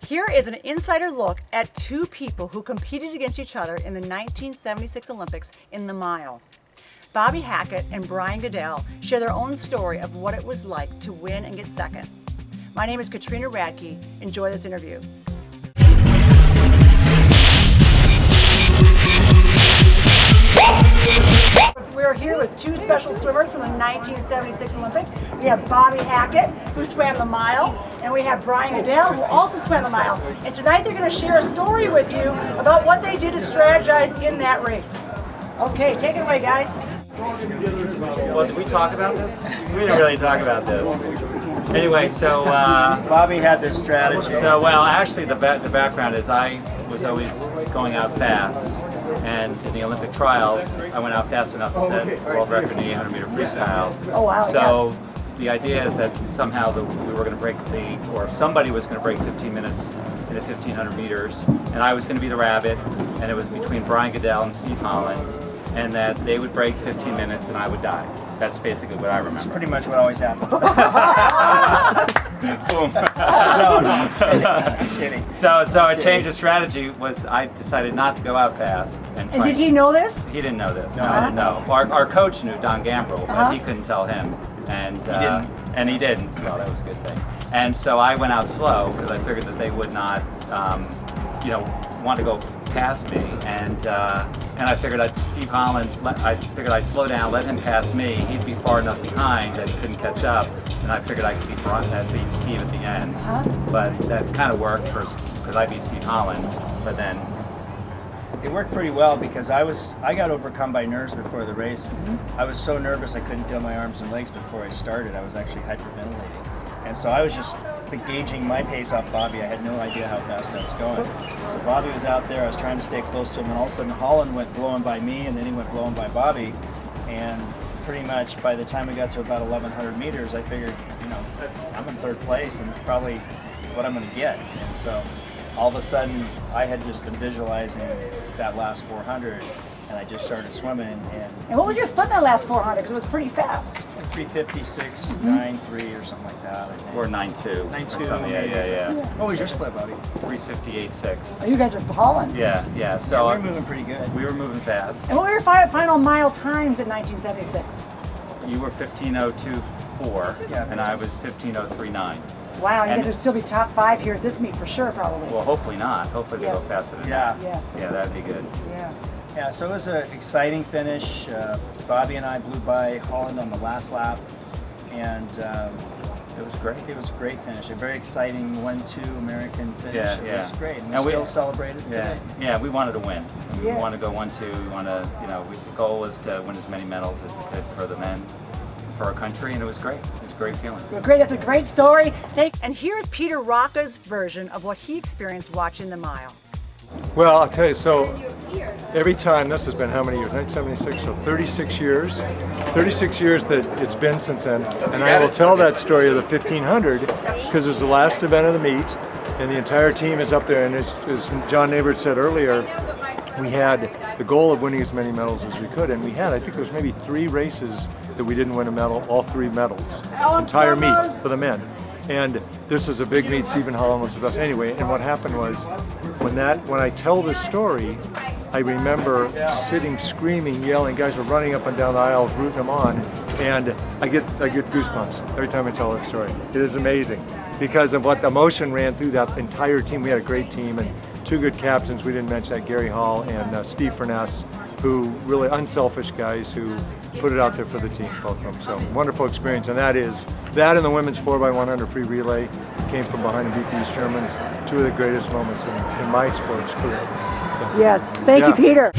Here is an insider look at two people who competed against each other in the 1976 Olympics in the mile. Bobby Hackett and Brian Goodell share their own story of what it was like to win and get second. My name is Katrina Radke. Enjoy this interview. We're here with two special swimmers from the 1976 Olympics. We have Bobby Hackett, who swam the mile, and we have Brian Goodell, who also swam the mile. And tonight they're going to share a story with you about what they did to strategize in that race. Okay, take it away, guys. Well, did we talk about this? We didn't really talk about this. Anyway, so Bobby had this strategy. So, well, actually, the background is I was always going out fast, and in the Olympic trials, I went out fast enough to set world record in the 800-meter freestyle. Oh wow! So the idea is that somehow we were going to break or somebody was going to break 15 minutes in the 1500 meters, and I was going to be the rabbit, and it was between Brian Goodell and Steve Holland, and that they would break 15 minutes and I would die. That's basically what I remember. That's pretty much what always happened. Boom. No, kidding. So a change of strategy was I decided not to go out fast. And did he know this? He didn't know this. No, I didn't know. Our coach knew, Don Gambrel, but he couldn't tell him. And he didn't. Well, that was a good thing. And so I went out slow because I figured that they would not, want to go past me. And I figured Steve Holland. I figured I'd slow down, let him pass me. He'd be far enough behind that he couldn't catch up. And I figured I could beat Steve at the end. But that kind of worked because I beat Steve Holland. But then it worked pretty well because I got overcome by nerves before the race. I was so nervous I couldn't feel my arms and legs before I started. I was actually hyperventilating. And so I was just gauging my pace off Bobby. I had no idea how fast I was going. So Bobby was out there, I was trying to stay close to him, and all of a sudden Holland went blowing by me, and then he went blowing by Bobby. And pretty much by the time we got to about 1100 meters, I figured, I'm in third place, and it's probably what I'm going to get. And so all of a sudden, I had just been visualizing that last 400, and I just started swimming. And what was your split in that last 400? Because it was pretty fast. It's like 356, 9.3 or something like that. I think. or 9.2. 9.2. Yeah. What was your split, Bobby? 358.6. Oh, you guys are hauling. Yeah. So we were moving pretty good. We were moving fast. And what were your final mile times in 1976? You were 15:02.4, and I was 15:03.9. Wow, you guys would still be top 5 here at this meet for sure, probably. Well, hopefully not. Hopefully they go faster than that. Yes. Yeah, that'd be good. Yeah, so it was an exciting finish. Bobby and I blew by Holland on the last lap, and It was great. it was a great finish. A very exciting 1-2 American finish. Yeah, It was great, and And we we still celebrated today. Yeah, we wanted to win. We Yes. wanted to go 1-2. We want to, the goal was to win as many medals as we could for the men, for our country, and it was great. It was a great feeling. Well, great, that's a great story. And here's Peter Rocca's version of what he experienced watching the mile. Well, I'll tell you, so every time, this has been how many years? 1976, so 36 years. 36 years that it's been since then. And I will tell that story of the 1500 because it was the last event of the meet and the entire team is up there. And as John Neighbor said earlier, we had the goal of winning as many medals as we could. And we had, I think there was maybe 3 races that we didn't win a medal, all 3 medals. Entire meet for the men. And this was a big meet. Stephen Holland was the best. Anyway, and what happened was, when I tell this story, I remember sitting, screaming, yelling. Guys were running up and down the aisles, rooting them on, and I get goosebumps every time I tell that story. It is amazing because of what emotion ran through that entire team. We had a great team and 2 good captains. We didn't mention that, Gary Hall and Steve Furness, who really unselfish guys who put it out there for the team, both of them. So wonderful experience, and that and the women's 4x100 free relay came from behind and beat these Germans. 2 of the greatest moments in my sports career. So, Yes, thank you, Peter.